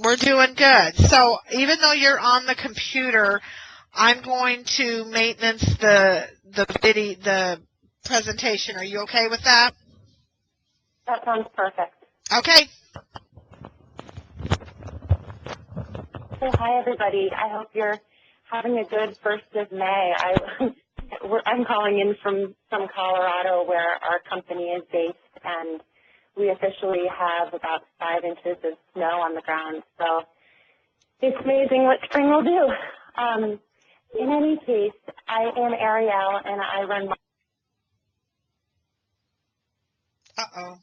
We're doing good. So even though you're on the computer, I'm going to maintenance the presentation. Are you okay with that? That sounds perfect. Okay. So hi, everybody. I hope you're having a good 1st of May. I'm calling in from Colorado, where our company is based, and we officially have about 5 inches of snow on the ground. So it's amazing what spring will do. In any case, I am Ariel, and I run. Uh-oh.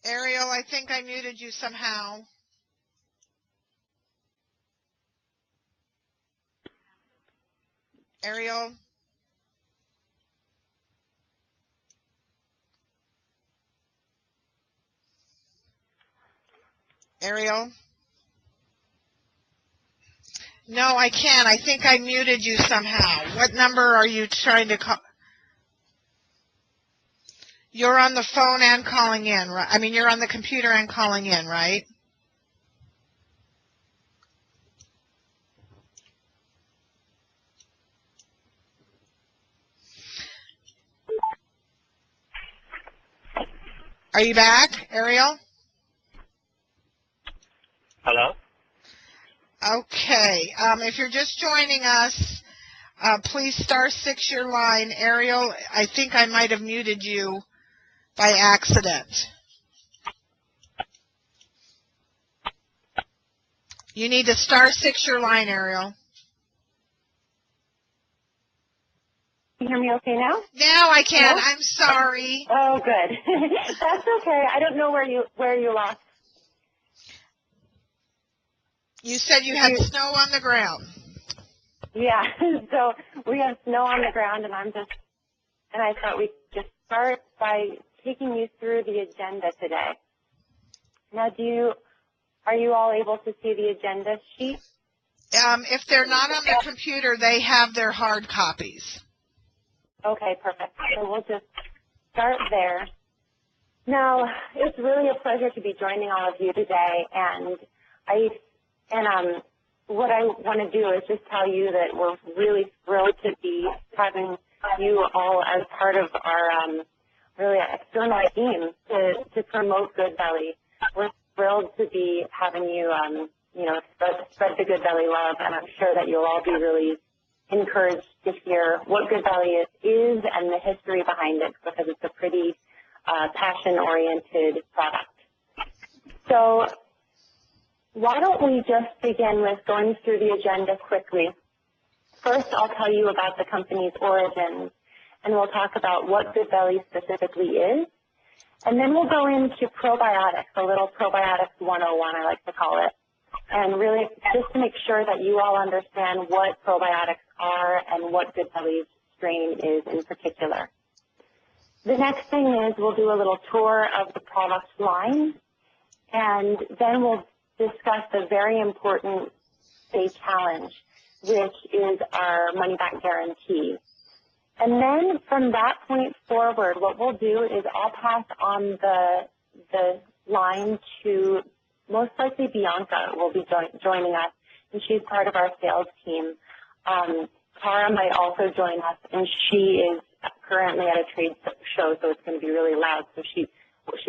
Ariel, I think I muted you somehow. Ariel? Ariel? No, I can't. I think I muted you somehow. What number are you trying to call? You're on the phone and calling in, right? I mean, you're on the computer and calling in, right? Are you back, Ariel? Hello? Okay. If you're just joining us, please *6 your line. Ariel, I think I might have muted you by accident. You need to *6 your line, Ariel. Can you hear me okay now? Now I can. Hello? I'm sorry. Oh, good. That's okay. I don't know where you lost. You said you had snow on the ground. Yeah. So we have snow on the ground, and I thought we'd just start by taking you through the agenda today. Now, are you all able to see the agenda sheet? If they're not on the computer, they have their hard copies. Okay, perfect. So we'll just start there. Now, it's really a pleasure to be joining all of you today, and what I want to do is just tell you that we're really thrilled to be having you all as part of our really external team to promote GoodBelly. We're thrilled to be having you, spread the GoodBelly love, and I'm sure that you'll all be really encouraged to hear what GoodBelly is and the history behind it, because it's a pretty passion-oriented product. So why don't we just begin with going through the agenda quickly. First, I'll tell you about the company's origins, and we'll talk about what GoodBelly specifically is. And then we'll go into probiotics, a little probiotics 101, I like to call it, and really just to make sure that you all understand what probiotics are and what GoodBelly's strain is in particular. The next thing is we'll do a little tour of the product line, and then we'll discuss the very important Stay Challenge, which is our money-back guarantee. And then from that point forward, what we'll do is I'll pass on the line to most likely Bianca will be joining us, and she's part of our sales team. Tara might also join us, and she is currently at a trade show, so it's going to be really loud, so she's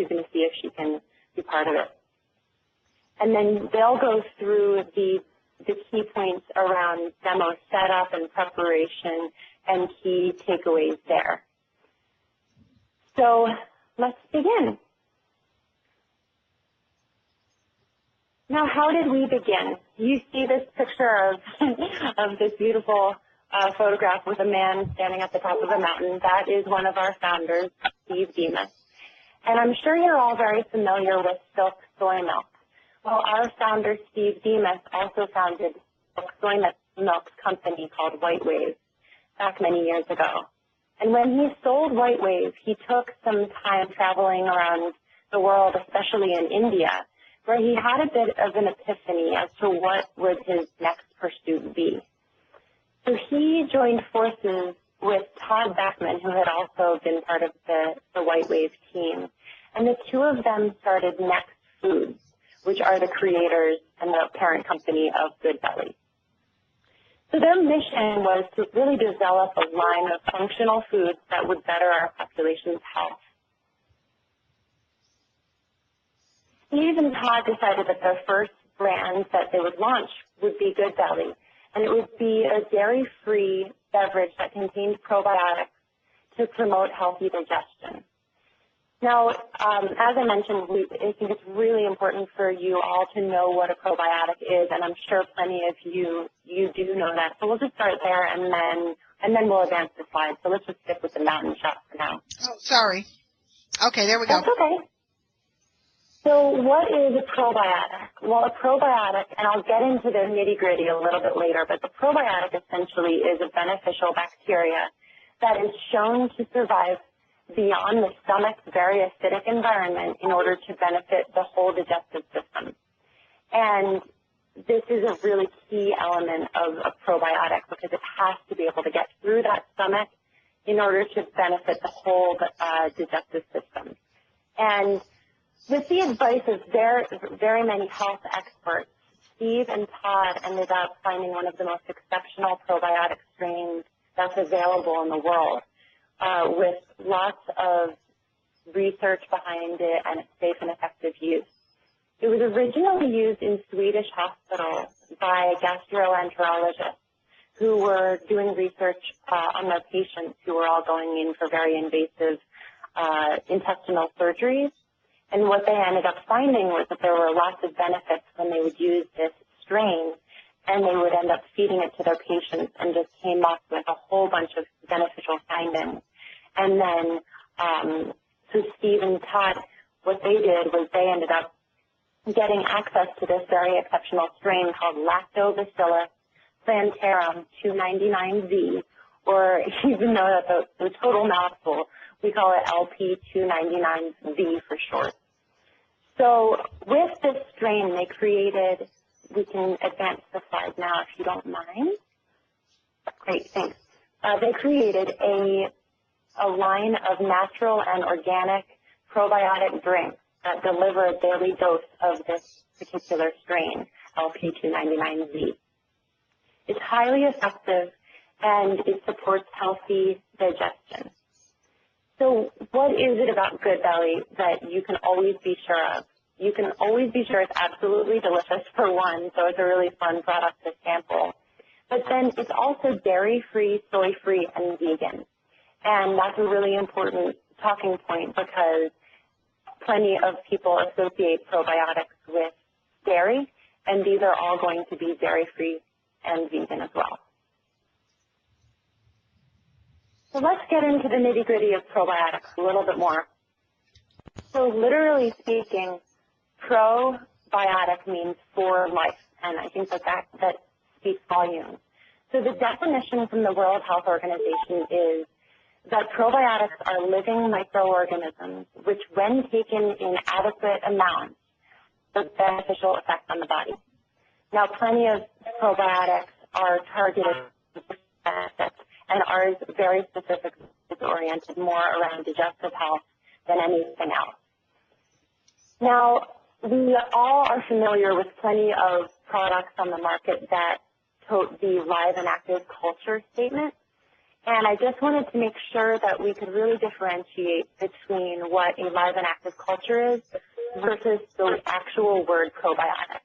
going to see if she can be part of it. And then they'll go through the key points around demo setup and preparation and key takeaways there. So let's begin. Now, how did we begin? You see this picture of this beautiful photograph with a man standing at the top of a mountain. That is one of our founders, Steve Demas. And I'm sure you're all very familiar with Silk Soy Milk. Well, our founder, Steve Demas, also founded a soy milk company called White Wave back many years ago. And when he sold White Wave, he took some time traveling around the world, especially in India, where he had a bit of an epiphany as to what would his next pursuit be. So he joined forces with Todd Beckman, who had also been part of the White Wave team, and the two of them started Next Foods, which are the creators and the parent company of Good Belly. So their mission was to really develop a line of functional foods that would better our population's health. Steve and Todd decided that their first brand that they would launch would be Good Belly, and it would be a dairy-free beverage that contained probiotics to promote healthy digestion. Now, as I mentioned, I think it's really important for you all to know what a probiotic is, and I'm sure plenty of you do know that. So we'll just start there, and then we'll advance the slides. So let's just stick with the mountain shot for now. Oh, sorry. Okay, there we go. That's okay. So what is a probiotic? Well, a probiotic, and I'll get into the nitty-gritty a little bit later, but the probiotic essentially is a beneficial bacteria that is shown to survive beyond the stomach's very acidic environment in order to benefit the whole digestive system. And this is a really key element of a probiotic because it has to be able to get through that stomach in order to benefit the whole digestive system. And with the advice of very many health experts, Steve and Todd ended up finding one of the most exceptional probiotic strains that's available in the world, with lots of research behind it and its safe and effective use. It was originally used in Swedish hospitals by gastroenterologists who were doing research on their patients who were all going in for very invasive intestinal surgeries. And what they ended up finding was that there were lots of benefits when they would use this strain, and they would end up feeding it to their patients and just came up with a whole bunch of beneficial findings. And then, so Steve and Todd, what they did was they ended up getting access to this very exceptional strain called Lactobacillus plantarum 299V, or even though that's the total mouthful, we call it LP299V for short. So with this strain, they created, we can advance the slide now if you don't mind. Great, thanks. They created a line of natural and organic probiotic drinks that deliver a daily dose of this particular strain, LP299Z. It's highly effective and it supports healthy digestion. So what is it about Good Belly that you can always be sure of? You can always be sure it's absolutely delicious, for one, so it's a really fun product to sample. But then it's also dairy-free, soy-free, and vegan. And that's a really important talking point because plenty of people associate probiotics with dairy, and these are all going to be dairy-free and vegan as well. So let's get into the nitty-gritty of probiotics a little bit more. So literally speaking, probiotic means for life, and I think that speaks volumes. So the definition from the World Health Organization is that probiotics are living microorganisms which, when taken in adequate amounts, have beneficial effects on the body. Now, plenty of probiotics are targeted benefits, and ours very specific is oriented more around digestive health than anything else. Now, we all are familiar with plenty of products on the market that tote the live and active culture statement. And I just wanted to make sure that we could really differentiate between what a live and active culture is versus the actual word probiotic.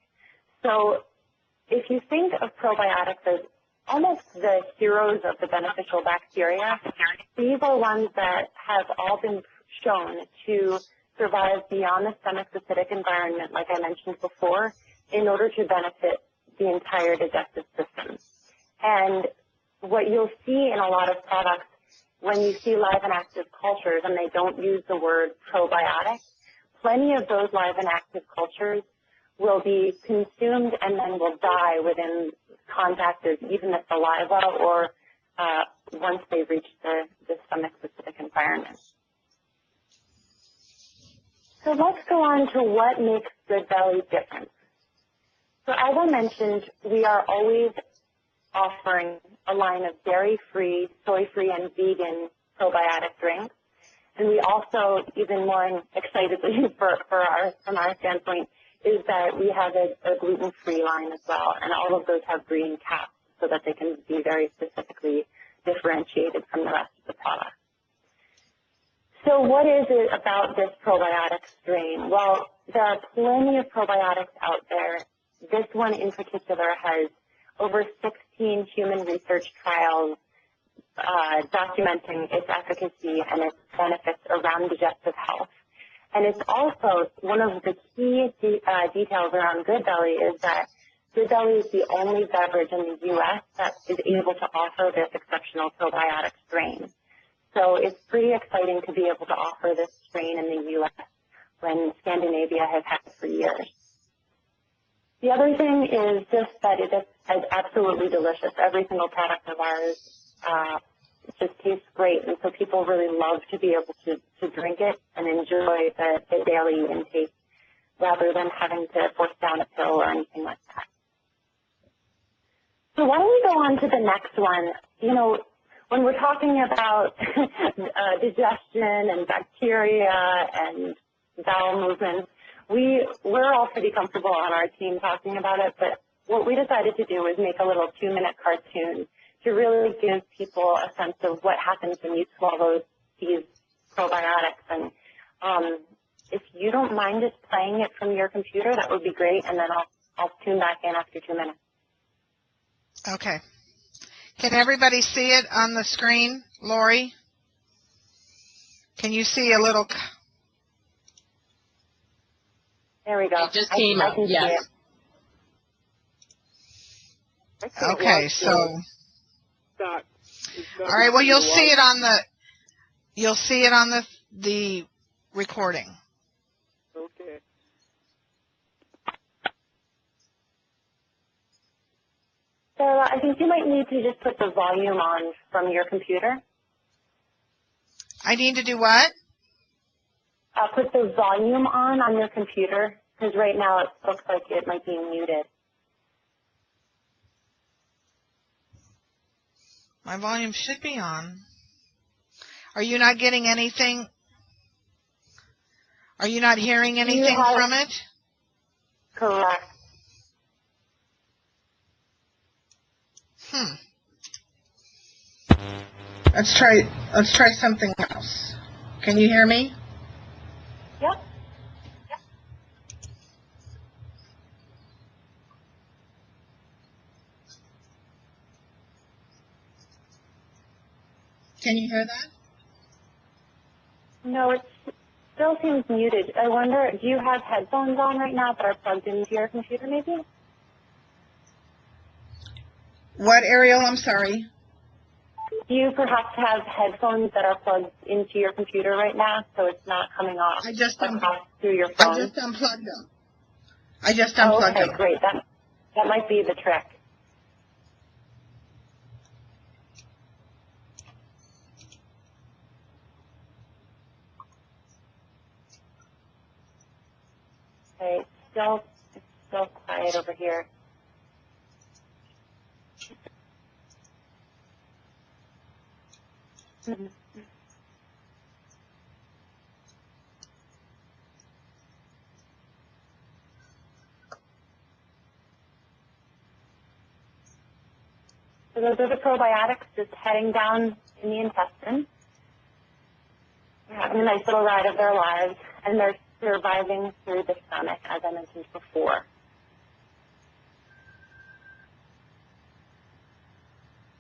So if you think of probiotics as almost the heroes of the beneficial bacteria, these are ones that have all been shown to survive beyond the stomach's acidic environment, like I mentioned before, in order to benefit the entire digestive system. And what you'll see in a lot of products when you see live and active cultures and they don't use the word probiotic, plenty of those live and active cultures will be consumed and then will die within contact of even the saliva or once they reach the stomach's acidic environment. So let's go on to what makes Good Belly different. So as I mentioned, we are always offering a line of dairy-free, soy-free, and vegan probiotic drinks. And we also, even more excitedly from our standpoint, is that we have a gluten-free line as well, and all of those have green caps so that they can be very specifically differentiated from the rest of the product. So what is it about this probiotic strain? Well, there are plenty of probiotics out there. This one in particular has over 16 human research trials documenting its efficacy and its benefits around digestive health. And it's also one of the key details around Good Belly is that Good Belly is the only beverage in the U.S. that is able to offer this exceptional probiotic strain. So it's pretty exciting to be able to offer this strain in the U.S. when Scandinavia has had it for years. The other thing is just that it is absolutely delicious. Every single product of ours just tastes great, and so people really love to be able to drink it and enjoy the daily intake rather than having to force down a pill or anything like that. So why don't we go on to the next one? You know, when we're talking about digestion and bacteria and bowel movements, we're all pretty comfortable on our team talking about it, but what we decided to do was make a little 2-minute cartoon to really give people a sense of what happens when you swallow these probiotics. And if you don't mind just playing it from your computer, that would be great, and then I'll tune back in after 2 minutes. Okay. Can everybody see it on the screen, Lori? Can you see a little? There we go. It just came up, yes. Okay, so. All right, well, you'll see it on the recording. Okay. So I think you might need to just put the volume on from your computer. I need to do what? Put the volume on your computer, because right now it looks like it might be muted. My volume should be on. Are you not getting anything? Are you not hearing anything from it? Correct. Let's try something else. Can you hear me? Yep. Can you hear that? No, it still seems muted. I wonder, do you have headphones on right now that are plugged into your computer maybe? What, Ariel? I'm sorry. Do you perhaps have headphones that are plugged into your computer right now so it's not coming off across through your phone? I just unplugged them. Okay, great. That might be the trick. Okay, it's still quiet over here. So those are the probiotics just heading down in the intestine. They're having a nice little ride of their lives, and they're surviving through the stomach, as I mentioned before.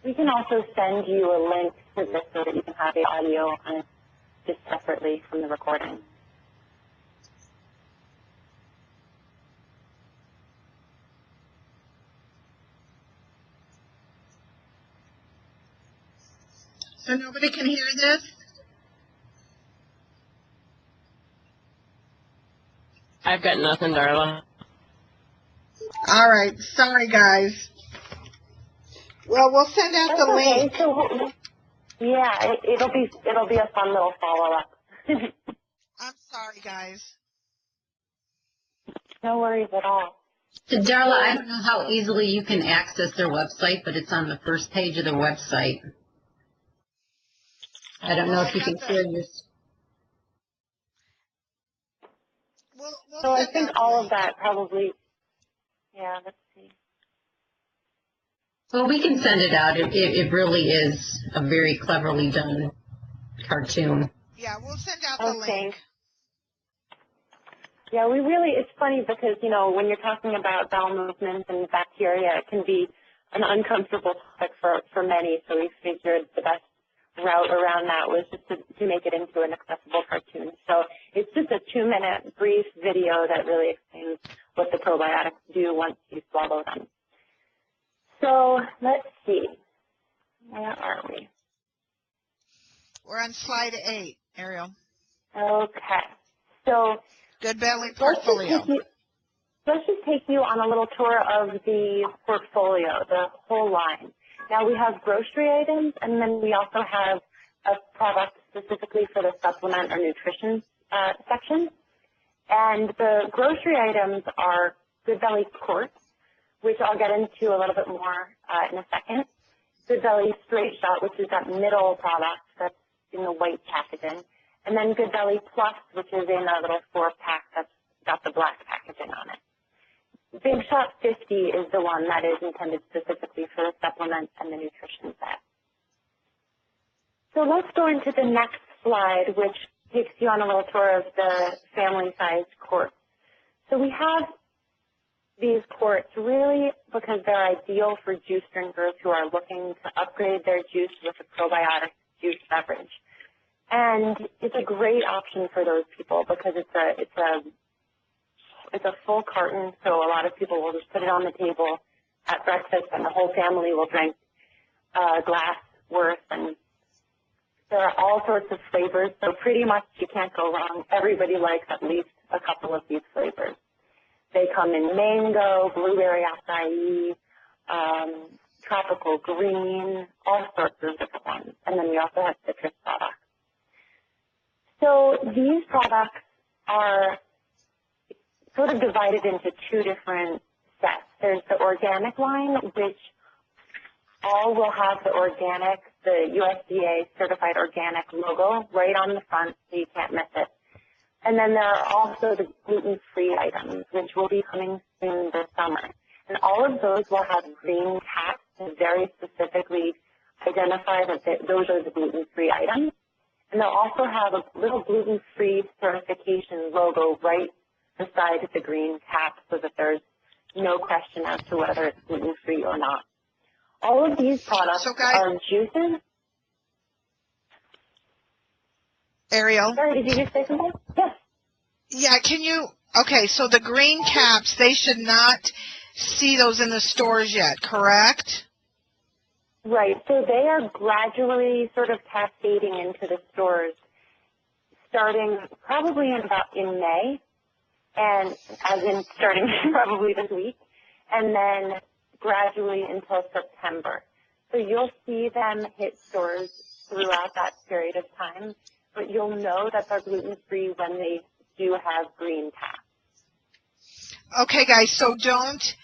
We can also send you a link to this so that you can have the audio just separately from the recording. So nobody can hear this? I've got nothing, Darla. All right. Sorry, guys. Well, we'll send out the link. So, yeah, it'll be a fun little follow-up. I'm sorry, guys. No worries at all. So, Darla, I don't know how easily you can access their website, but it's on the first page of their website. I don't know if you can share your... We'll So I send think out a all of link. that probably, yeah, let's see. Well, we can send it out. It really is a very cleverly done cartoon. Yeah, we'll send out the Okay. link. Yeah, it's funny because, when you're talking about bowel movements and bacteria, it can be an uncomfortable topic for many, so we figured the best route around that was just to make it into an accessible cartoon. So it's just a 2-minute brief video that really explains what the probiotics do once you swallow them. So let's see. Where are we? We're on slide 8, Ariel. Okay. So Good Belly let's Portfolio. just take you on a little tour of the portfolio, the whole line. Now we have grocery items, and then we also have a product specifically for the supplement or nutrition section. And the grocery items are Good Belly Quartz, which I'll get into a little bit more in a second. Good Belly Straight Shot, which is that middle product that's in the white packaging. And then Good Belly Plus, which is in a little 4-pack that's got the black packaging on it. Big Shot 50 is the one that is intended specifically for the supplements and the nutrition set. So let's go into the next slide, which takes you on a little tour of the family-sized quarts. So we have these quarts really because they're ideal for juice drinkers who are looking to upgrade their juice with a probiotic juice beverage. And it's a great option for those people because it's a full carton, so a lot of people will just put it on the table at breakfast, and the whole family will drink a glass worth. And there are all sorts of flavors, so pretty much you can't go wrong. Everybody likes at least a couple of these flavors. They come in mango, blueberry acai, tropical green, all sorts of different ones. And then we also have citrus products. So these products are sort of divided into 2 different sets. There's the organic line, which all will have the USDA certified organic logo right on the front so you can't miss it. And then there are also the gluten-free items, which will be coming soon this summer. And all of those will have green caps to very specifically identify that those are the gluten-free items. And they'll also have a little gluten-free certification logo right beside the green cap so that there's no question as to whether it's gluten-free or not. All of these products are juices. Ariel? Sorry, did you just say something? Yes. Yeah, okay, so the green caps, they should not see those in the stores yet, correct? Right, so they are gradually sort of cascading into the stores starting probably in May, and as in starting probably this week, and then gradually until September. So you'll see them hit stores throughout that period of time, but you'll know that they're gluten-free when they do have green caps. Okay, guys, so don't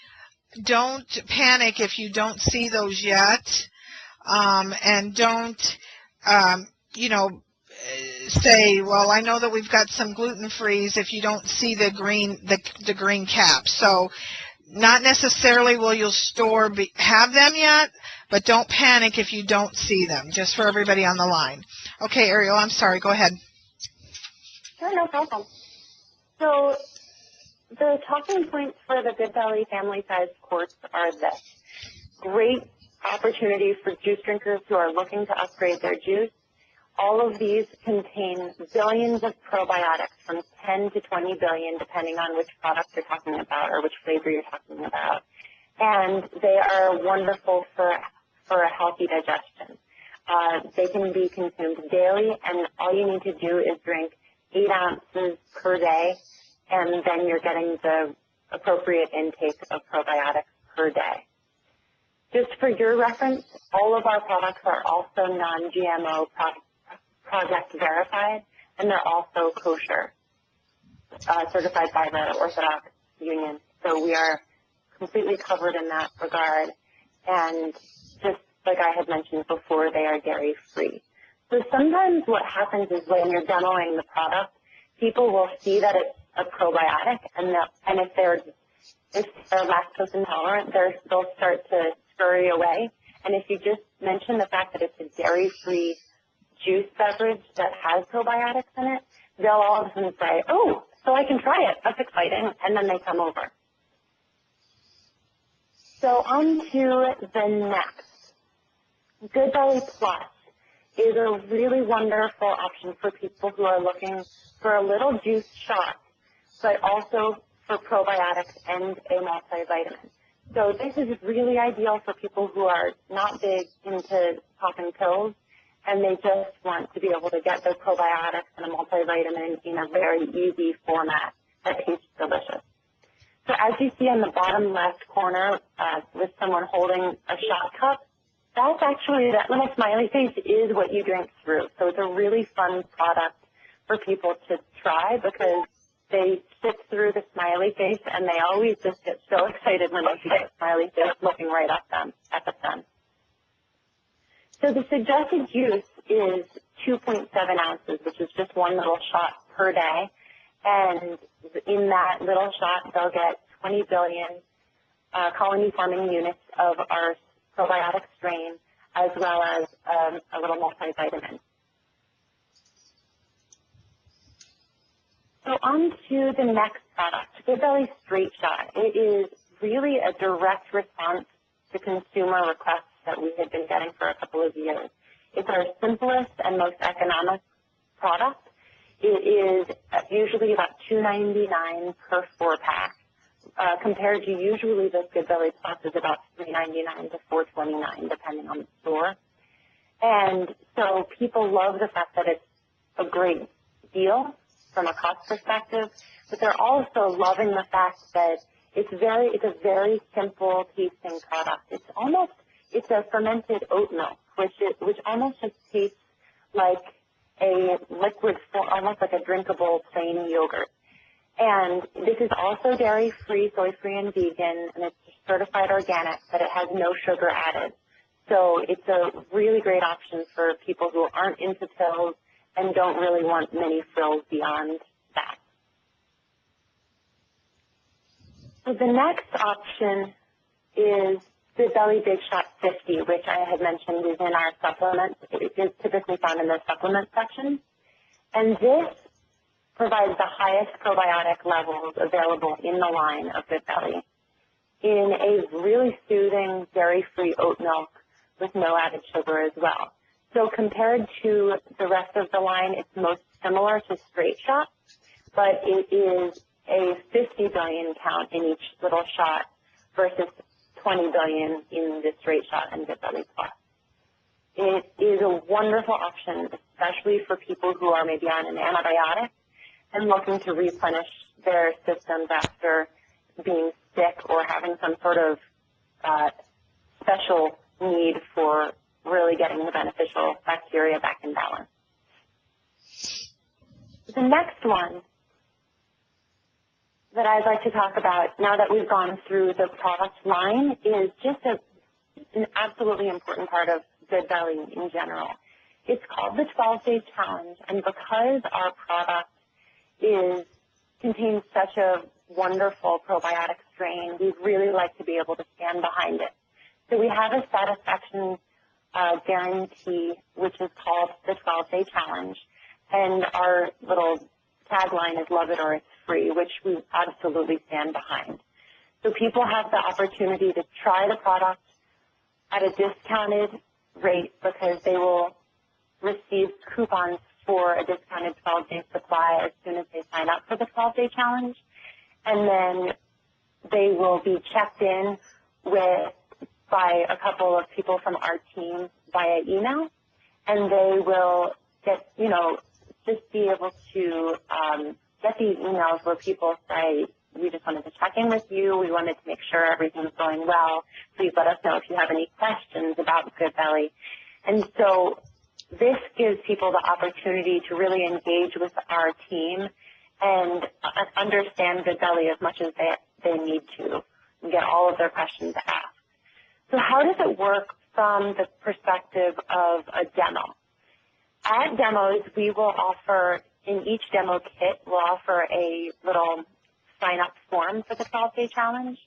panic if you don't see those yet, and don't, say, well, I know that we've got some gluten-frees if you don't see the green cap. So not necessarily will your store have them yet, but don't panic if you don't see them, just for everybody on the line. Okay, Ariel, I'm sorry. Go ahead. Sure, no problem. So the talking points for the Good Belly family-sized quarts are this. Great opportunity for juice drinkers who are looking to upgrade their juice. All of these contain billions of probiotics, from 10 to 20 billion, depending on which product you're talking about or which flavor you're talking about. And they are wonderful for a healthy digestion. They can be consumed daily, and all you need to do is drink 8 ounces per day, and then you're getting the appropriate intake of probiotics per day. Just for your reference, all of our products are also non-GMO project verified, and they're also kosher, certified by the Orthodox Union. So we are completely covered in that regard. And just like I had mentioned before, they are dairy-free. So sometimes what happens is when you're demoing the product, people will see that it's a probiotic, and if they're lactose intolerant, they'll start to scurry away. And if you just mention the fact that it's a dairy-free juice beverage that has probiotics in it, they'll all of a sudden say, oh, so I can try it. That's exciting. And then they come over. So on to the next. GoodBelly Plus is a really wonderful option for people who are looking for a little juice shot, but also for probiotics and a multivitamin. So this is really ideal for people who are not big into popping pills, and they just want to be able to get their probiotics and a multivitamin in a very easy format that tastes delicious. So as you see in the bottom left corner with someone holding a shot cup, that's actually, that little smiley face is what you drink through. So it's a really fun product for people to try because they sit through the smiley face and they always just get so excited when they see a smiley face looking right at them. So the suggested use is 2.7 ounces, which is just one little shot per day. And in that little shot, they'll get 20 billion colony-forming units of our probiotic strain, as well as a little multivitamin. So on to the next product, GoodBelly Straight Shot. It is really a direct response to consumer requests that we had been getting for a couple of years. It's our simplest and most economic product. It is usually about $2.99 per 4-pack, compared to usually the GoodBelly Plus is about $3.99 to $4.29, depending on the store. And so people love the fact that it's a great deal from a cost perspective, but they're also loving the fact that it's a very simple tasting product. It's a fermented oat milk, which almost just tastes like a liquid form, almost like a drinkable plain yogurt. And this is also dairy-free, soy-free, and vegan, and it's certified organic, but it has no sugar added. So it's a really great option for people who aren't into pills and don't really want many frills beyond that. So the next option is GoodBelly Big Shot 50, which I had mentioned is in our supplements. It is typically found in the supplement section. And this provides the highest probiotic levels available in the line of GoodBelly in a really soothing dairy-free oat milk with no added sugar as well. So compared to the rest of the line, it's most similar to Straight Shot, but it is a 50 billion count in each little shot versus 20 billion in the Straight Shot and GoodBelly Plus. It is a wonderful option, especially for people who are maybe on an antibiotic and looking to replenish their systems after being sick or having some sort of special need for really getting the beneficial bacteria back in balance. The next one that I'd like to talk about now that we've gone through the product line is just an absolutely important part of GoodBelly in general. It's called the 12-Day Challenge, and because our product contains such a wonderful probiotic strain, we'd really like to be able to stand behind it. So we have a satisfaction guarantee, which is called the 12-Day Challenge, and our little tagline is "Love it or it's free," which we absolutely stand behind. So people have the opportunity to try the product at a discounted rate because they will receive coupons for a discounted 12-day supply as soon as they sign up for the 12-Day Challenge, and then they will be checked in by a couple of people from our team via email, and they will get, just be able to get these emails where people say, "We just wanted to check in with you. We wanted to make sure everything's going well. Please let us know if you have any questions about GoodBelly." And so this gives people the opportunity to really engage with our team and understand GoodBelly as much as they need to and get all of their questions asked. So how does it work from the perspective of a demo? At demos, we will offer in each demo kit, we'll offer a little sign-up form for the 12-day challenge.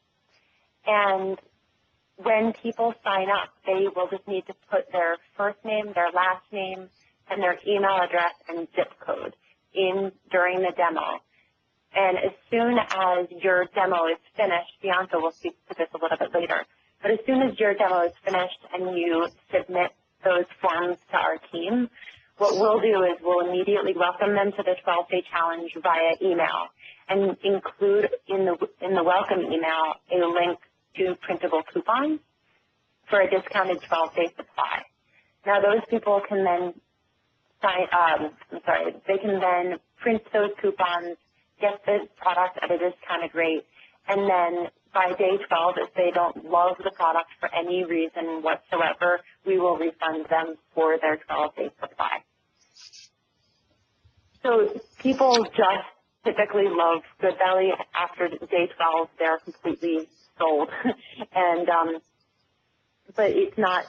And when people sign up, they will just need to put their first name, their last name, and their email address and zip code in during the demo. And as soon as your demo is finished, Bianca will speak to this a little bit later, but as soon as your demo is finished and you submit those forms to our team, what we'll do is we'll immediately welcome them to the 12-day challenge via email and include in the welcome email a link to printable coupons for a discounted 12-day supply. Now those people can then they can then print those coupons, get the product at a discounted rate, and then by day 12, if they don't love the product for any reason whatsoever, we will refund them for their 12-day supply. So people just typically love GoodBelly. After day 12, they're completely sold. And but it's not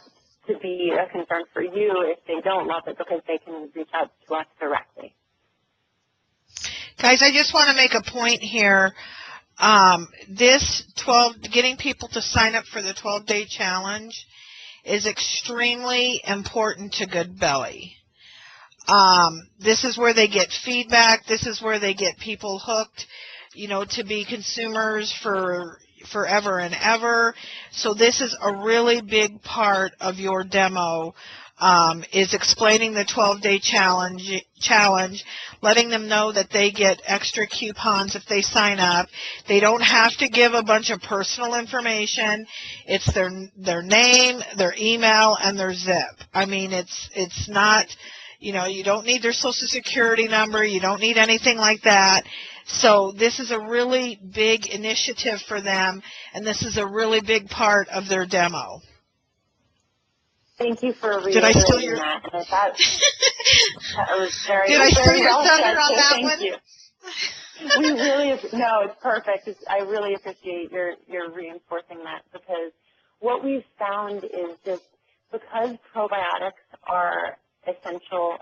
to be a concern for you if they don't love it, because they can reach out to us directly. Guys, I just want to make a point here. Getting people to sign up for the 12-day challenge is extremely important to GoodBelly. This is where they get feedback. This is where they get people hooked, to be consumers for forever and ever. So this is a really big part of your demo, is explaining the 12-day challenge, letting them know that they get extra coupons if they sign up. They don't have to give a bunch of personal information. It's their name, their email, and their zip. I mean, it's not, you don't need their social security number. You don't need anything like that. So this is a really big initiative for them, and this is a really big part of their demo. Thank you for Did I steal your that. And that was very, Did I steal very your well thunder said, on so that thank one? You. We really, no, it's perfect. I really appreciate your reinforcing that, because what we've found is just because probiotics are essential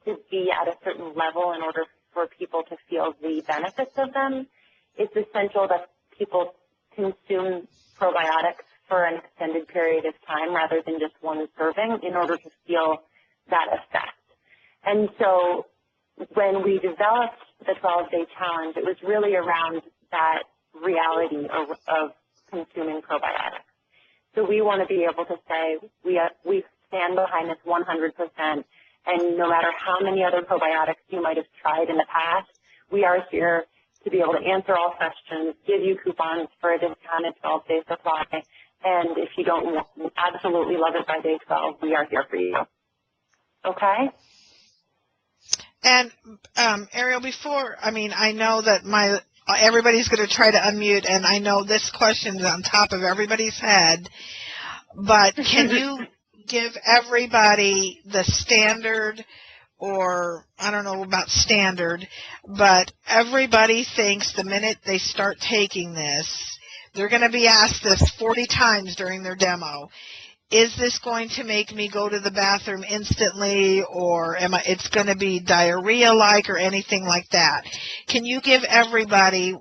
to be at a certain level in order for people to feel the benefits of them, it's essential that people consume probiotics for an extended period of time rather than just one serving in order to feel that effect. And so when we developed the 12-day challenge, it was really around that reality of consuming probiotics. So we want to be able to say we stand behind this 100%, and no matter how many other probiotics you might have tried in the past, we are here to be able to answer all questions, give you coupons for a discounted 12-day supply, and if you don't absolutely love it by day 12, we are here for you. Okay? And Ariel, I know that everybody's going to try to unmute, and I know this question is on top of everybody's head, but can you give everybody the standard, or I don't know about standard, but everybody thinks the minute they start taking this, they're going to be asked this 40 times during their demo. Is this going to make me go to the bathroom instantly, or it's going to be diarrhea-like or anything like that? Can you give everybody,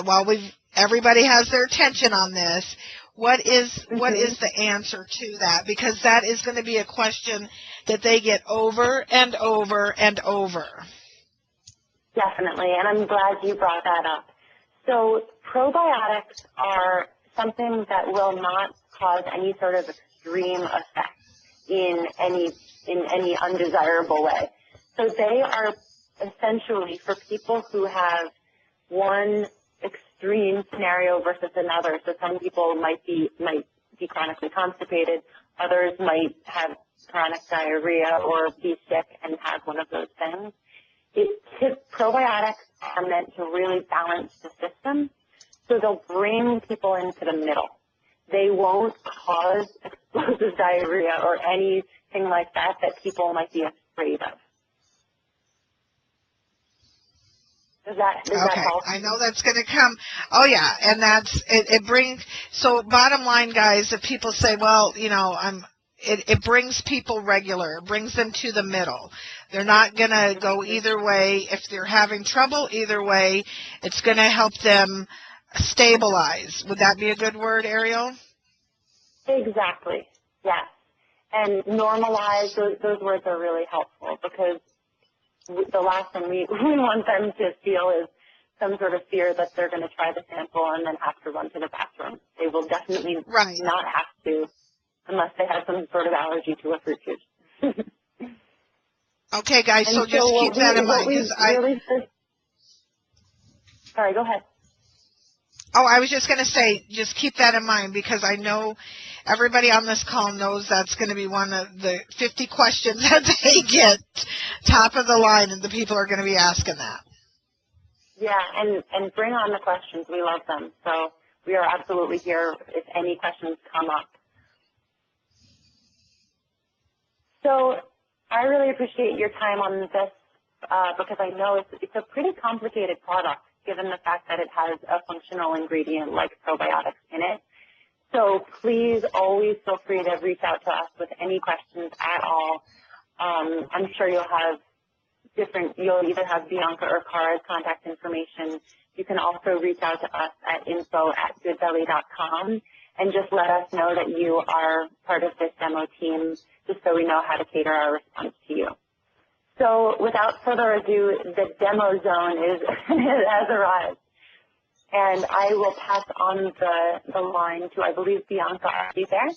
while everybody has their attention on this, what is the answer to that? Because that is going to be a question that they get over and over and over. Definitely, and I'm glad you brought that up. So probiotics are something that will not cause any sort of extreme effect in any undesirable way. So they are essentially for people who have one extreme scenario versus another. So some people might be chronically constipated, others might have chronic diarrhea or be sick and have one of those things. Probiotics are meant to really balance the system, so they'll bring people into the middle. They won't cause explosive diarrhea or anything like that people might be afraid of. Does that help? I know that's going to come. Oh, yeah, and it brings, so bottom line, guys, if people say, well, it brings people regular, it brings them to the middle. They're not going to go either way. If they're having trouble either way, it's going to help them stabilize. Would that be a good word, Ariel? Exactly, yes. And normalize, those words are really helpful because the last thing we want them to feel is some sort of fear that they're going to try the sample and then have to run to the bathroom. They will definitely not have to unless they have some sort of allergy to a fruit juice. Okay, guys, so just keep that in mind. Sorry, go ahead. Oh, I was just going to say, just keep that in mind because I know everybody on this call knows that's going to be one of the 50 questions that they get top of the line, and the people are going to be asking that. Yeah, and bring on the questions. We love them. So we are absolutely here if any questions come up. So I really appreciate your time on this because I know it's a pretty complicated product given the fact that it has a functional ingredient like probiotics in it. So please always feel free to reach out to us with any questions at all. I'm sure you'll either have Bianca or Cara's contact information. You can also reach out to us at info@goodbelly.com and just let us know that you are part of this demo team just so we know how to cater our response to you. So without further ado, the demo zone has arrived. And I will pass on the line to, I believe, Bianca. Are you there?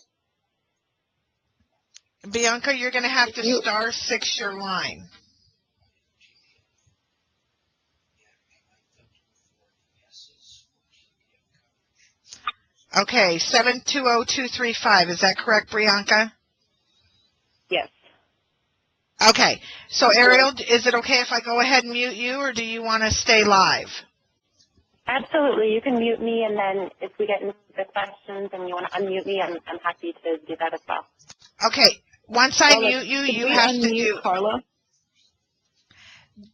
Bianca, you're going to have to *6 your line. Okay, 720235. Is that correct, Bianca? Yes. Okay. So, Ariel, is it okay if I go ahead and mute you, or do you want to stay live? Absolutely. You can mute me, and then if we get into the questions and you want to unmute me, I'm happy to do that as well. Okay. Once I mute you, you have to do... Carla?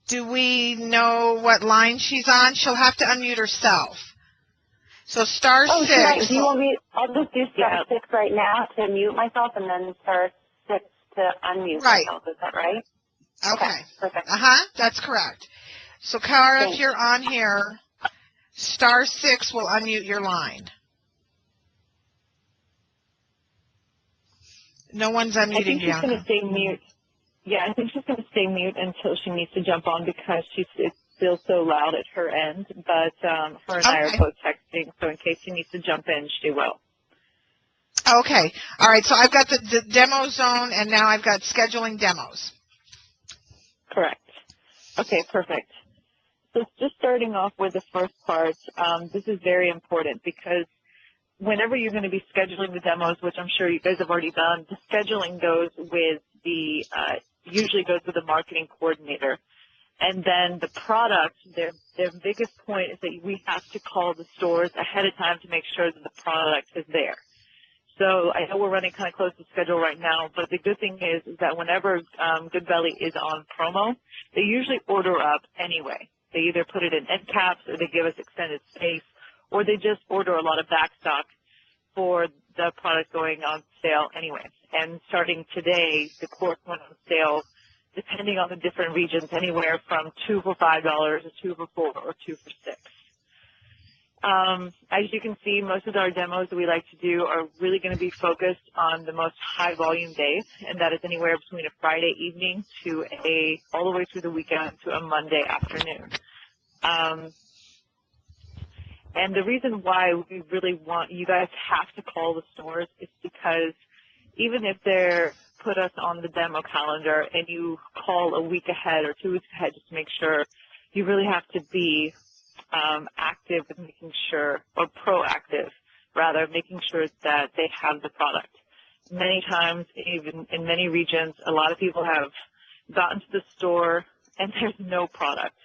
Do we know what line she's on? She'll have to unmute herself. So *6. Do you want me? I'll just do *6 right now to mute myself, and then *6 to unmute myself. Is that right? Okay. Perfect. That's correct. So, Cara, if you're on here, *6 will unmute your line. No one's unmuting. I think she's Bianca. going to stay mute. Yeah, I think she's going to stay mute until she needs to jump on because it's still so loud at her end. But her and I are both texting, so in case she needs to jump in, she will. Okay. All right. So I've got the demo zone, and now I've got scheduling demos. Correct. Okay, perfect. So just starting off with the first part, this is very important because whenever you're going to be scheduling the demos, which I'm sure you guys have already done, the scheduling goes with usually goes with the marketing coordinator. And then the product, their biggest point is that we have to call the stores ahead of time to make sure that the product is there. So I know we're running kind of close to schedule right now, but the good thing is that whenever Good Belly is on promo, they usually order up anyway. They either put it in end caps or they give us extended space, or they just order a lot of back stock for the product going on sale anyway. And starting today, the quarts went on sale, depending on the different regions, anywhere from 2 for $5 or 2 for $4 or 2 for $6. As you can see, most of our demos that we like to do are really going to be focused on the most high volume days, and that is anywhere between a Friday evening to all the way through the weekend to a Monday afternoon. And the reason why we really want you guys have to call the stores is because even if they're put us on the demo calendar and you call a week ahead or 2 weeks ahead just to make sure, you really have to be active with making sure, or proactive rather, making sure that they have the product. Many times, even in many regions, a lot of people have gotten to the store and there's no product.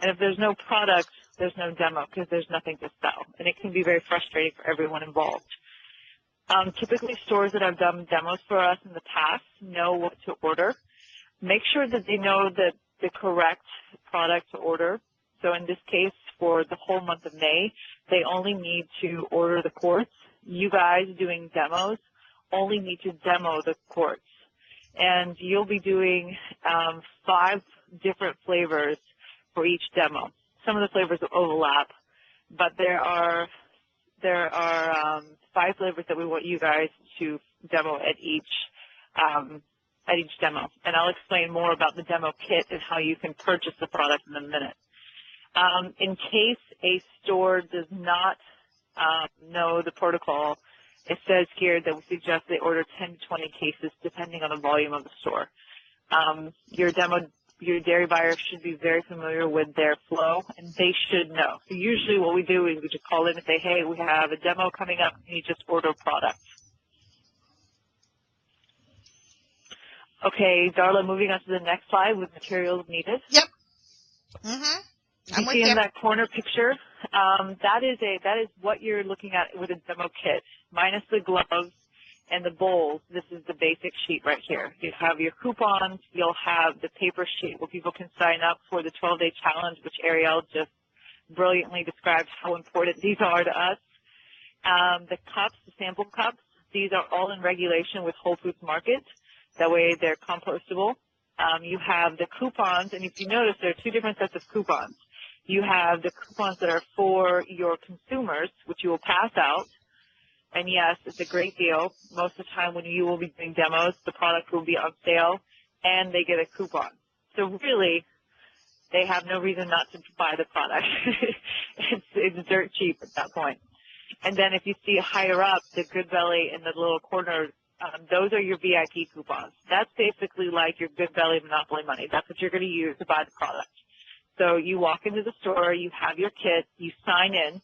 And if there's no product, there's no demo because there's nothing to sell. And it can be very frustrating for everyone involved. Typically, stores that have done demos for us in the past know what to order. Make sure that they know the correct product to order. So in this case, for the whole month of May, they only need to order the quarts. You guys doing demos only need to demo the quarts. and you'll be doing 5 different flavors for each demo. Some of the flavors will overlap, but there are 5 flavors that we want you guys to demo at each demo. And I'll explain more about the demo kit and how you can purchase the product in a minute. In case a store does not know the protocol, it says here that we suggest they order 10 to 20 cases depending on the volume of the store. Your dairy buyer should be very familiar with their flow, and they should know. So usually what we do is we just call in and say, hey, we have a demo coming up, and you just order product. Okay, Darla, moving on to the next slide with materials needed. Yep. Mm-hmm. You see in that corner picture, that is what you're looking at with a demo kit, minus the gloves and the bowls. This is the basic sheet right here. You have your coupons. You'll have the paper sheet where people can sign up for the 12-day challenge, which Ariel just brilliantly described how important these are to us. The cups, the sample cups, these are all in regulation with Whole Foods Market. That way they're compostable. You have the coupons, and if you notice, there are 2 different sets of coupons. You have the coupons that are for your consumers, which you will pass out. And yes, it's a great deal. Most of the time when you will be doing demos, the product will be on sale, and they get a coupon. So really, they have no reason not to buy the product. It's dirt cheap at that point. And then if you see higher up, the Good Belly in the little corner, those are your VIP coupons. That's basically like your Good Belly Monopoly money. That's what you're going to use to buy the product. So you walk into the store, you have your kit, you sign in.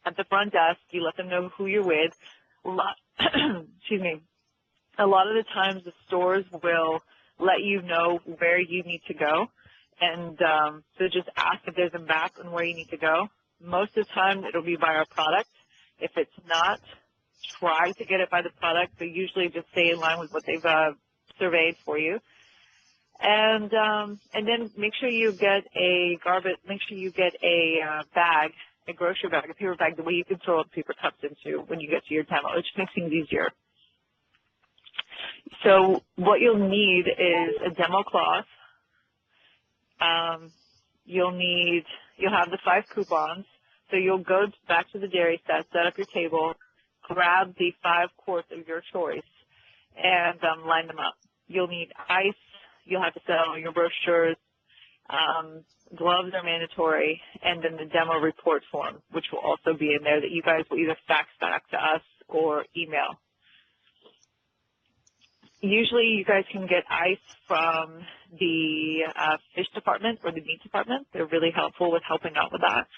At the front desk, you let them know who you're with. Excuse me. A lot of the times the stores will let you know where you need to go. And so just ask if there's a map on where you need to go. Most of the time it'll be by our product. If it's not, try to get it by the product, but usually just stay in line with what they've surveyed for you. And then make sure you get a bag, a grocery bag, a paper bag, the way you can throw up paper cups into when you get to your demo. It just makes things easier. So what you'll need is a demo cloth. You'll have the 5 coupons. So you'll go back to the dairy set up your table, grab the 5 quarts of your choice, and line them up. You'll need ice. You'll have to sell your brochures. Gloves are mandatory, and then the demo report form, which will also be in there that you guys will either fax back to us or email. Usually you guys can get ice from the fish department or the meat department. They're really helpful with helping out with that.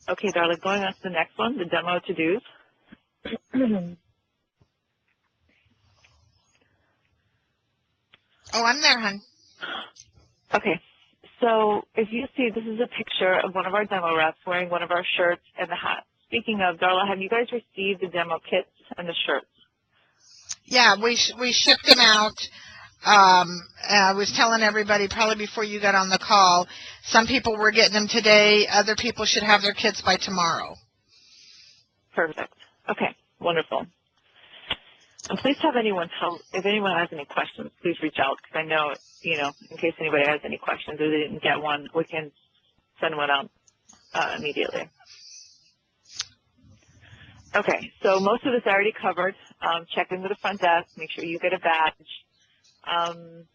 Okay, Darla, going on to the next one, the demo to-dos. Oh, I'm there, hon. Okay, so if you see, this is a picture of one of our demo reps wearing one of our shirts and the hat. Speaking of, Darla, have you guys received the demo kits and the shirts? Yeah, we shipped them out. I was telling everybody probably before you got on the call, some people were getting them today. Other people should have their kits by tomorrow. Perfect. Okay, wonderful. And please have if anyone has any questions, please reach out, because I know, in case anybody has any questions or they didn't get one, we can send one out immediately. Okay, so most of this I already covered. Check into the front desk, make sure you get a badge.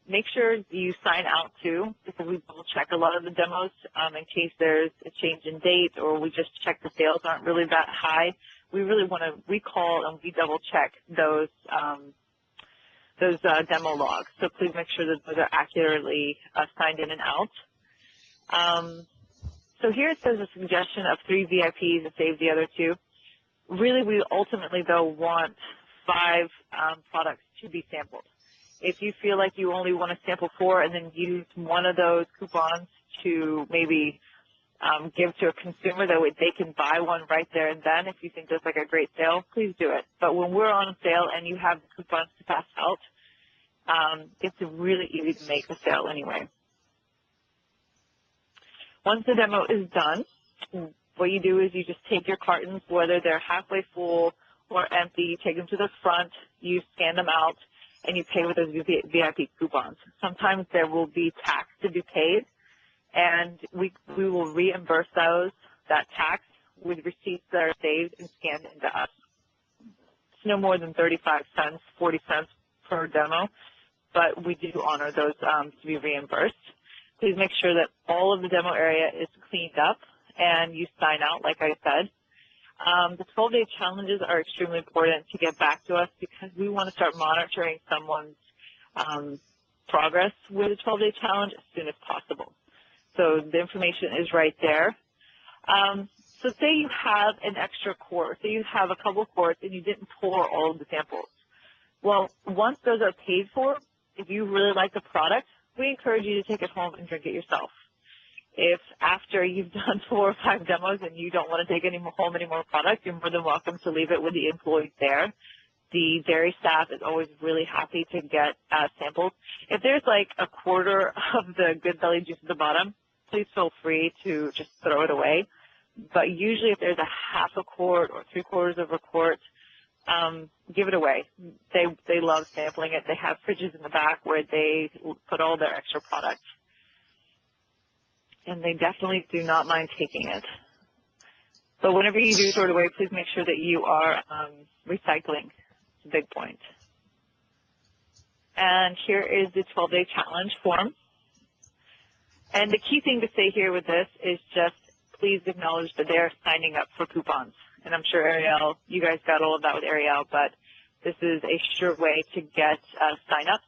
Make sure you sign out too, because we double check a lot of the demos in case there's a change in date or we just check the sales aren't really that high. We really want to recall and we double check those demo logs. So please make sure that those are accurately signed in and out. So here it says a suggestion of 3 VIPs to save the other 2. Really, we ultimately, though, want 5 products to be sampled. If you feel like you only want to sample 4 and then use one of those coupons to maybe give to a consumer, that way they can buy one right there and then, if you think that's like a great sale, please do it. But when we're on sale and you have the coupons to pass out, it's really easy to make a sale anyway. Once the demo is done, what you do is you just take your cartons, whether they're halfway full or empty, you take them to the front, you scan them out, and you pay with those VIP coupons. Sometimes there will be tax to be paid, and we will reimburse that tax with receipts that are saved and scanned into us. It's no more than 35 cents, 40 cents per demo, but we do honor those to be reimbursed. Please make sure that all of the demo area is cleaned up and you sign out, like I said. The 12-day challenges are extremely important to get back to us because we want to start monitoring someone's progress with a 12-day challenge as soon as possible. So the information is right there. So say you have an extra quart, say you have a couple quarts and you didn't pour all of the samples. Well, once those are paid for, if you really like the product, we encourage you to take it home and drink it yourself. If after you've done 4 or 5 demos and you don't want to take home any more product, you're more than welcome to leave it with the employees there. The dairy staff is always really happy to get samples. If there's like a quarter of the Good Belly juice at the bottom, please feel free to just throw it away. But usually if there's a half a quart or 3/4 of a quart, give it away. They love sampling it. They have fridges in the back where they put all their extra product. And they definitely do not mind taking it. But whenever you do throw it away, please make sure that you are recycling. It's a big point. And here is the 12-day challenge form. And the key thing to say here with this is just please acknowledge that they're signing up for coupons. And I'm sure Ariel, you guys got all of that with Ariel, but this is a sure way to get sign-ups.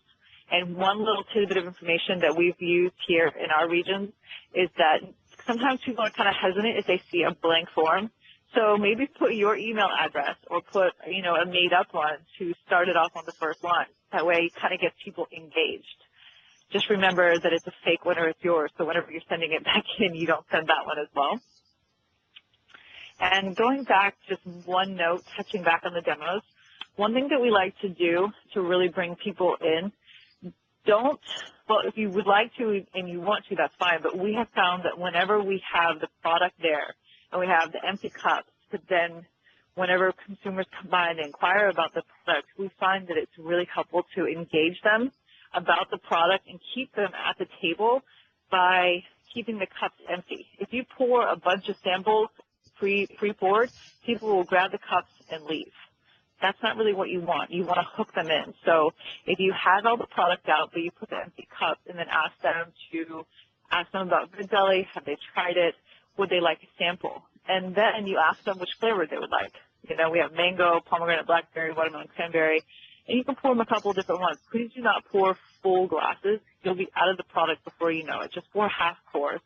And one little tidbit of information that we've used here in our region is that sometimes people are kind of hesitant if they see a blank form. So maybe put your email address or put, a made-up one to start it off on the first line. That way it kind of gets people engaged. Just remember that it's a fake one or it's yours, so whenever you're sending it back in, you don't send that one as well. And going back, just one note, touching back on the demos, one thing that we like to do to really bring people in, if you would like to and you want to, that's fine, but we have found that whenever we have the product there and we have the empty cups, but then whenever consumers come by and inquire about the product, we find that it's really helpful to engage them about the product and keep them at the table by keeping the cups empty. If you pour a bunch of samples pre-poured, people will grab the cups and leave. That's not really what you want. You want to hook them in. So if you have all the product out, but you put the empty cups and then ask them about Good Belly, have they tried it, would they like a sample? And then you ask them which flavor they would like. We have mango, pomegranate, blackberry, watermelon, cranberry, and you can pour them a couple of different ones. Please do not pour full glasses. You'll be out of the product before you know it. Just pour half pours.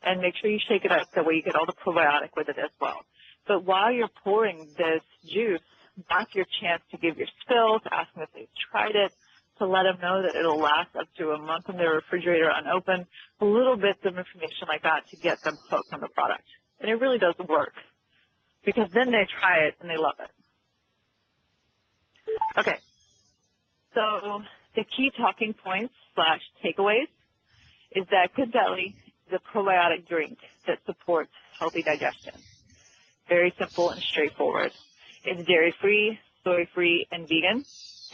And make sure you shake it up that way you get all the probiotic with it as well. But while you're pouring this juice, that's your chance to give your spill, to ask them if they've tried it, to let them know that it'll last up to a month in their refrigerator unopened, a little bit of information like that to get them hooked on the product. And it really does work because then they try it and they love it. Okay, so the key talking points / takeaways is that Good Belly is a probiotic drink that supports healthy digestion. Very simple and straightforward. It's dairy-free, soy-free, and vegan,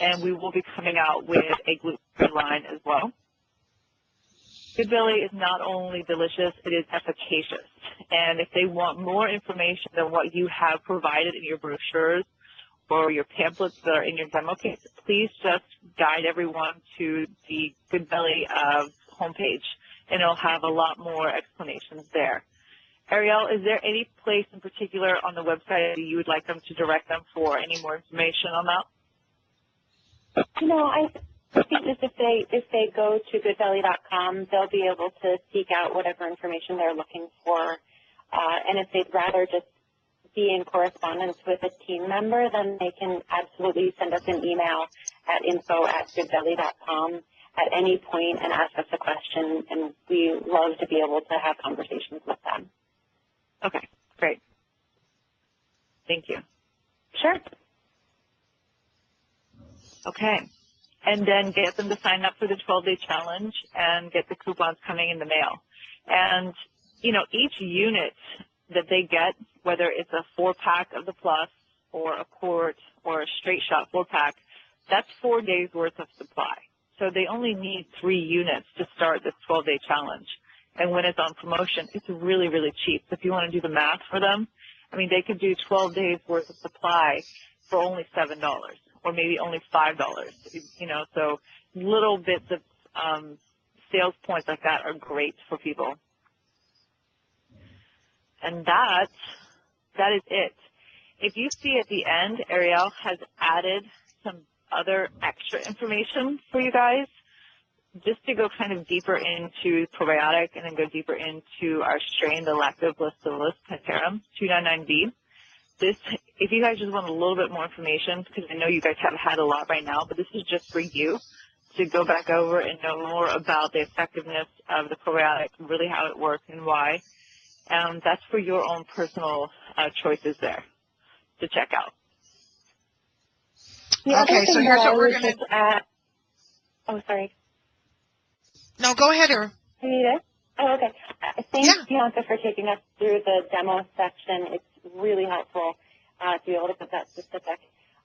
and we will be coming out with a gluten-free line as well. Good Belly is not only delicious, it is efficacious. And if they want more information than what you have provided in your brochures or your pamphlets that are in your demo kits, please just guide everyone to the Good Belly homepage, and it'll have a lot more explanations there. Ariel, is there any place in particular on the website that you would like them to direct them for any more information on that? I think just if they go to goodbelly.com, they'll be able to seek out whatever information they're looking for. And if they'd rather just be in correspondence with a team member, then they can absolutely send us an email at info@goodbelly.com at any point and ask us a question, and we love to be able to have conversations with them. Okay, great. Thank you. Sure. Okay. And then get them to sign up for the 12-day challenge and get the coupons coming in the mail. And, each unit that they get, whether it's a 4-pack of the Plus or a quart or a straight shot 4-pack, that's 4 days worth of supply. So they only need 3 units to start this 12-day challenge. And when it's on promotion, it's really, really cheap. So if you want to do the math for them, I mean, they could do 12 days worth of supply for only $7 or maybe only $5, you know, so little bits of sales points like that are great for people. And that is it. If you see at the end, Ariel has added some other extra information for you guys, just to go kind of deeper into probiotic and then go deeper into our strain, the Lactobacillus plantarum 299B. This, if you guys just want a little bit more information, because I know you guys have had a lot right now, but this is just for you to go back over and know more about the effectiveness of the probiotic, really how it works and why. That's for your own personal choices there to check out. Okay, so here's what we're going to... Oh, sorry. No, go ahead, Erin. Are you there? Oh, okay. Thanks, Bianca, for taking us through the demo section. It's really helpful to be able to put that specific.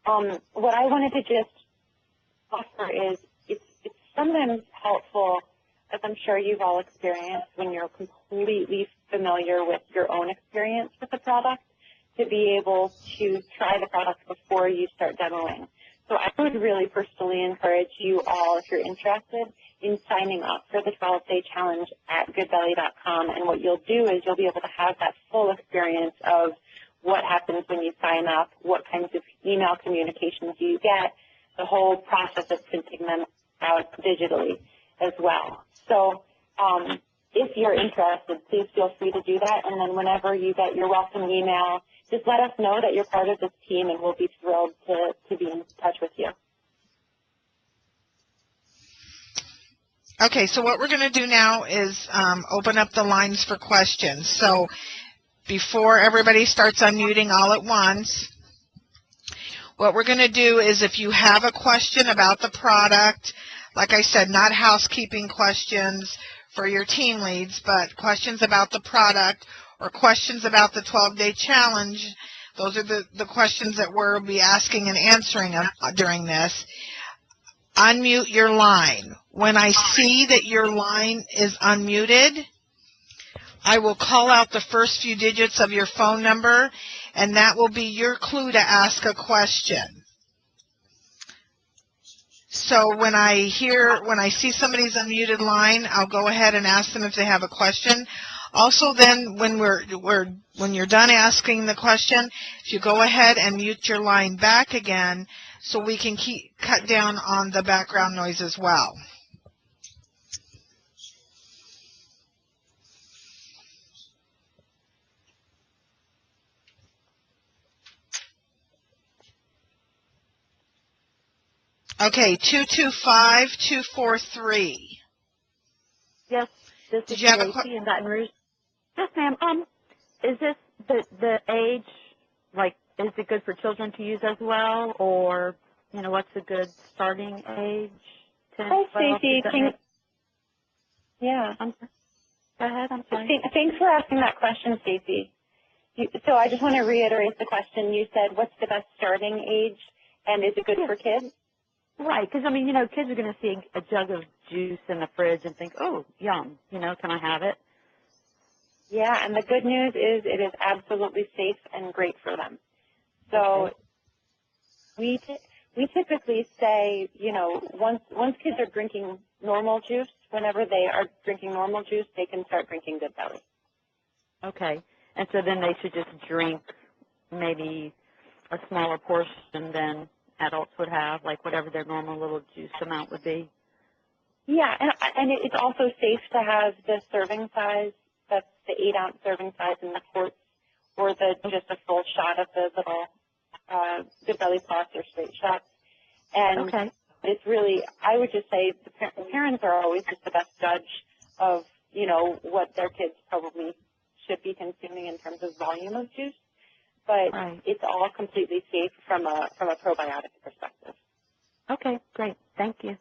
What I wanted to just offer is it's sometimes helpful, as I'm sure you've all experienced when you're completely familiar with your own experience with the product, to be able to try the product before you start demoing. So I would really personally encourage you all, if you're interested, in signing up for the 12-day challenge at goodbelly.com. And what you'll do is you'll be able to have that full experience of what happens when you sign up, what kinds of email communications you get, the whole process of printing them out digitally as well. So if you're interested, please feel free to do that. And then whenever you get your welcome email, just let us know that you're part of this team, and we'll be thrilled to be in touch with you. Okay, so what we're going to do now is open up the lines for questions. So before everybody starts unmuting all at once, what we're going to do is if you have a question about the product, like I said, not housekeeping questions for your team leads, but questions about the product or questions about the 12-day challenge, those are the questions that we'll be asking and answering during this. Unmute your line. When I see that your line is unmuted, I will call out the first few digits of your phone number, and that will be your clue to ask a question. So when I see somebody's unmuted line, I'll go ahead and ask them if they have a question. Also, then when you're done asking the question, if you go ahead and mute your line back again, so we can cut down on the background noise as well. Okay, 225-243. Yes, this is Tracy in Baton Rouge. Yes, ma'am. Is this the age, like, is it good for children to use as well, or, you know, what's a good starting age? 10, Hi, 12, Stacey. Yeah. Go ahead, I'm sorry. Thanks for asking that question, Stacey. So I just want to reiterate the question. You said, what's the best starting age, and is it good for kids? Right, because, I mean, you know, kids are going to see a jug of juice in the fridge and think, oh, yum, you know, can I have it? Yeah, and the good news is it is absolutely safe and great for them. So we typically say, you know, once kids are drinking normal juice, whenever they are drinking normal juice, they can start drinking Good Belly. Okay, and so then they should just drink maybe a smaller portion than adults would have, like whatever their normal little juice amount would be. Yeah, and it's also safe to have the serving size, that's the 8-ounce serving size in the quarts, or just a full shot of the little Good Belly Plus or straight shots. And it's really, I would just say the parents are always just the best judge of, you know, what their kids probably should be consuming in terms of volume of juice. But it's all completely safe from a probiotic perspective. Okay, great. Thank you.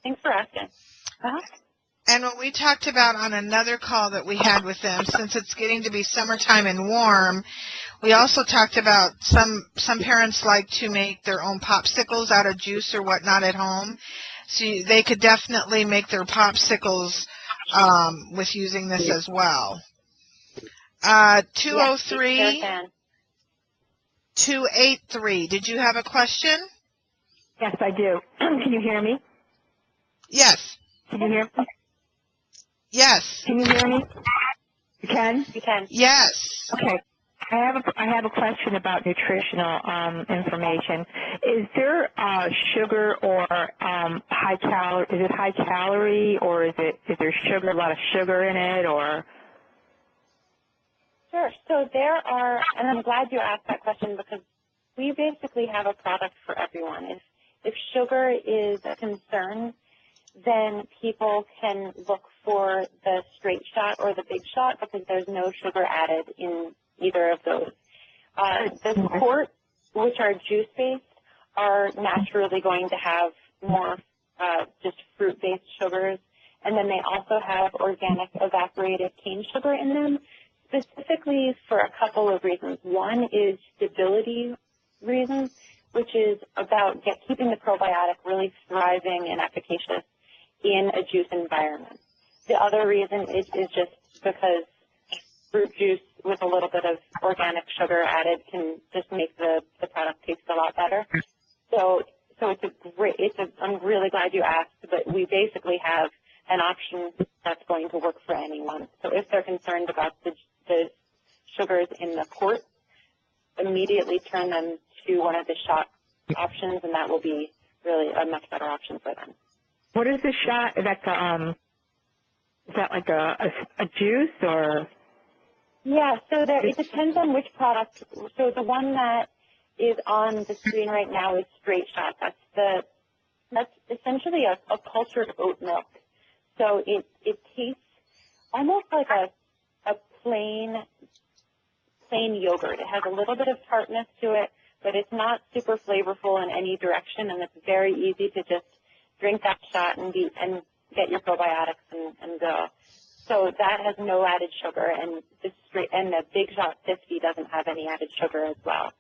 Thanks for asking. And what we talked about on another call that we had with them, since it's getting to be summertime and warm, We also talked about some parents like to make their own popsicles out of juice or whatnot at home. So they could definitely make their popsicles with using this as well. 203 283. Did you have a question? Yes, I do. Can you hear me? Yes. Can you hear me? Yes. Can you hear me? You can? You can. Yes. Okay. I have a question about nutritional information. Is there sugar or high calorie? Is it high calorie or is there sugar? A lot of sugar in it or? Sure. So there are, and I'm glad you asked that question because we basically have a product for everyone. If sugar is a concern, then people can look for the straight shot or the big shot because there's no sugar added in either of those. The quart, which are juice-based, are naturally going to have more just fruit-based sugars, and then they also have organic evaporated cane sugar in them, specifically for a couple of reasons. One is stability reasons, which is about keeping the probiotic really thriving and efficacious in a juice environment. The other reason is just because fruit juice with a little bit of organic sugar added can just make the product taste a lot better. So I'm really glad you asked, but we basically have an option that's going to work for anyone. So if they're concerned about the sugars in the quart, immediately turn them to one of the shot options, and that will be really a much better option for them. What is the shot? That's is that like a juice or? Yeah, so it depends on which product. So the one that is on the screen right now is Straight Shot. That's essentially a cultured oat milk. So it tastes almost like a plain yogurt. It has a little bit of tartness to it, but it's not super flavorful in any direction, and it's very easy to just drink that shot and get your probiotics and go. So that has no added sugar, and the Big Shot 50 doesn't have any added sugar as well.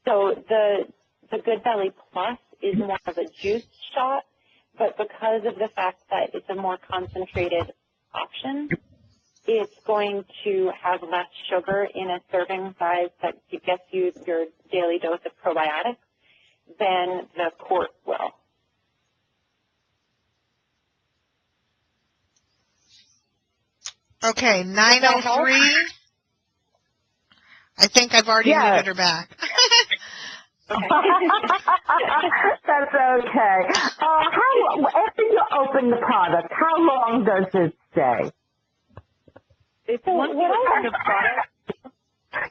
So the Good Belly Plus is more of a juice shot, but because of the fact that it's a more concentrated option, it's going to have less sugar in a serving size that gets you your daily dose of probiotics than the quart will. Okay, 903. I think I've already muted her back. Okay. That's okay. After you open the product, how long does it stay? Once you open the product.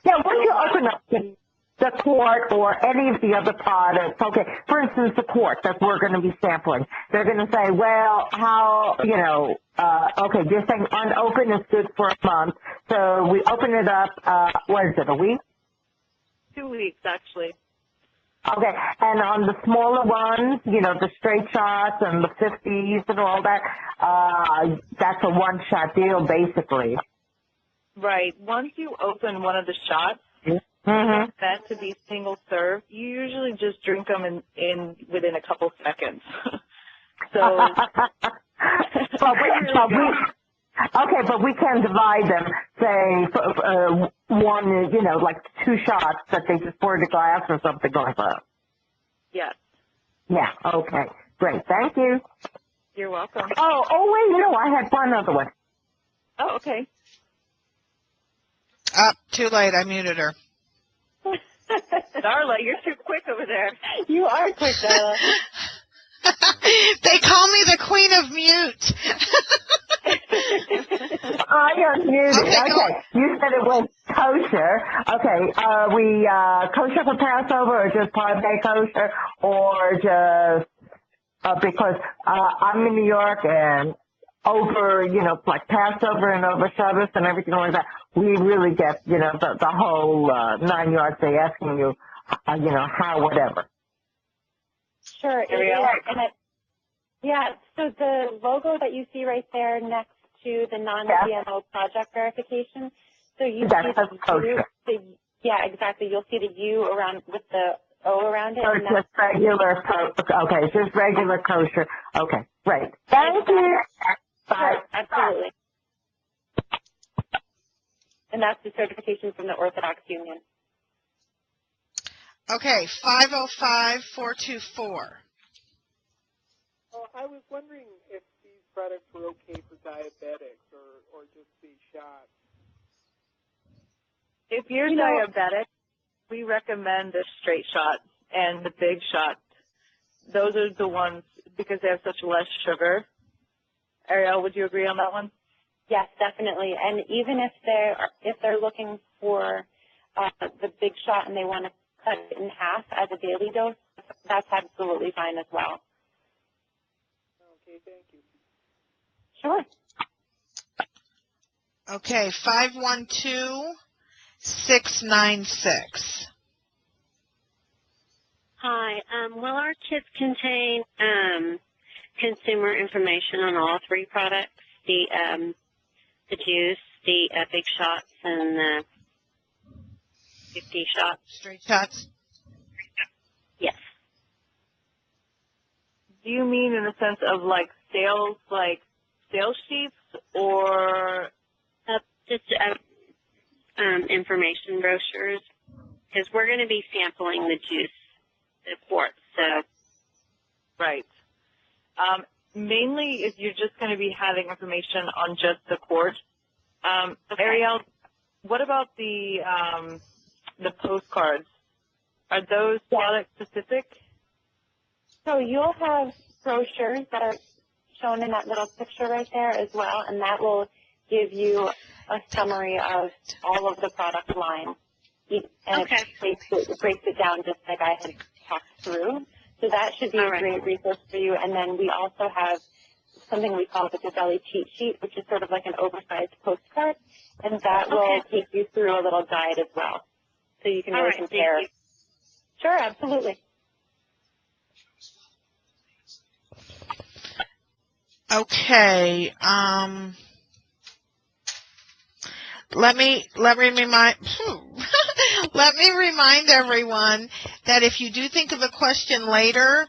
Yeah, once you open up the quart or any of the other products, okay, for instance, the quart that we're going to be sampling, they're going to say, well, okay, you're saying unopened is good for a month, so we open it up, what is it, a week? 2 weeks, actually. Okay, and on the smaller ones, the straight shots and the 50s and all that, that's a one-shot deal, basically. Right. Once you open one of the shots, that to be single serve, you usually just drink them in within a couple seconds. So, but we can divide them. Say one, like 2 shots that they just pour in a glass or something like that. Yes. Yeah. Okay. Great. Thank you. You're welcome. Oh wait, no, I had one other one. Oh, okay. Too late. I muted her. Darla, you're too quick over there. You are quick, Darla. They call me the queen of mute. I unmuted. Okay. You said it was kosher. Okay. Are we kosher for Passover or just Padme kosher or just because I'm in New York and over, like Passover and over Shabbos and everything like that, we really get, the whole 9 yards. They asking you, how, whatever. Sure. So the logo that you see right there next to the non-GMO project verification, so you see Yeah, exactly. You'll see the U around with the O around it. So And it's just regular, okay, just regular kosher. Okay, great. Thank you. Sure, absolutely. And that's the certification from the Orthodox Union. Okay, 505-424. I was wondering if these products were okay for diabetics or just the shots. If you're diabetic, we recommend the straight shot and the big shot. Those are the ones because they have such less sugar. Ariel, would you agree on that one? Yes, definitely. And even if they're looking for the big shot and they want to cut it in half as a daily dose, that's absolutely fine as well. Okay, thank you. Sure. Okay, 512-696. Hi. Will our kits contain consumer information on all three products? The juice, the big shots, and the 50 shots? Straight shots? Yes. Do you mean in the sense of sales sheets or just information brochures? Because we're going to be sampling the juice, the quarts. So. Right. Mainly, if you're just going to be having information on just the quart. Okay. Ariel, what about the postcards? Are those product specific? So you'll have brochures that are shown in that little picture right there as well, and that will give you a summary of all of the product line. And Okay. it breaks it down just like I had talked through. So that should be a great resource for you. And then we also have something we call the Gabelli cheat sheet, which is sort of like an oversized postcard, and that will take you through a little guide as well. So you can really compare. Thank you. Sure, absolutely. Okay, let me remind let me remind everyone that if you do think of a question later,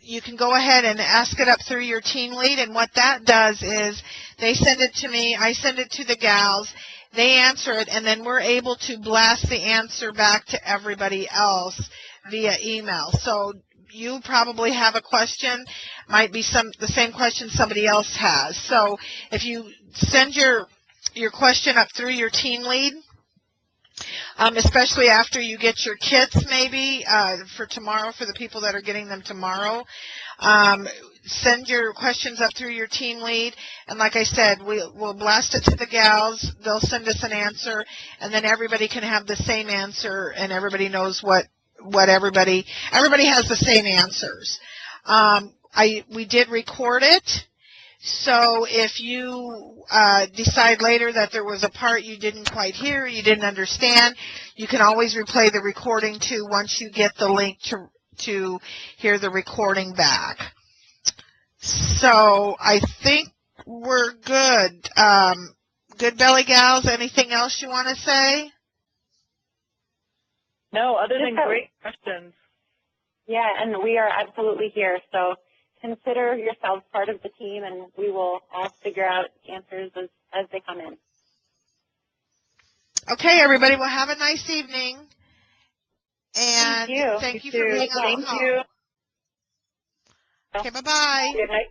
you can go ahead and ask it up through your team lead, and what that does is they send it to me, I send it to the gals, they answer it, and then we're able to blast the answer back to everybody else via email. So you probably have a question, might be the same question somebody else has. So if you send your question up through your team lead, especially after you get your kits maybe for tomorrow, for the people that are getting them tomorrow, send your questions up through your team lead, and like I said, we'll blast it to the gals, they'll send us an answer, and then everybody can have the same answer, and everybody knows what everybody has the same answers. We did record it, so if you decide later that there was a part you didn't quite hear, you didn't understand, you can always replay the recording too once you get the link to hear the recording back. So I think we're good. Good belly gals, anything else you want to say? No, other than great questions. Yeah, and we are absolutely here. So consider yourselves part of the team, and we will all figure out answers as they come in. Okay, everybody. Well, have a nice evening. And Thank you. Thank you for being on the call. Thank you. Okay, bye-bye. Good night.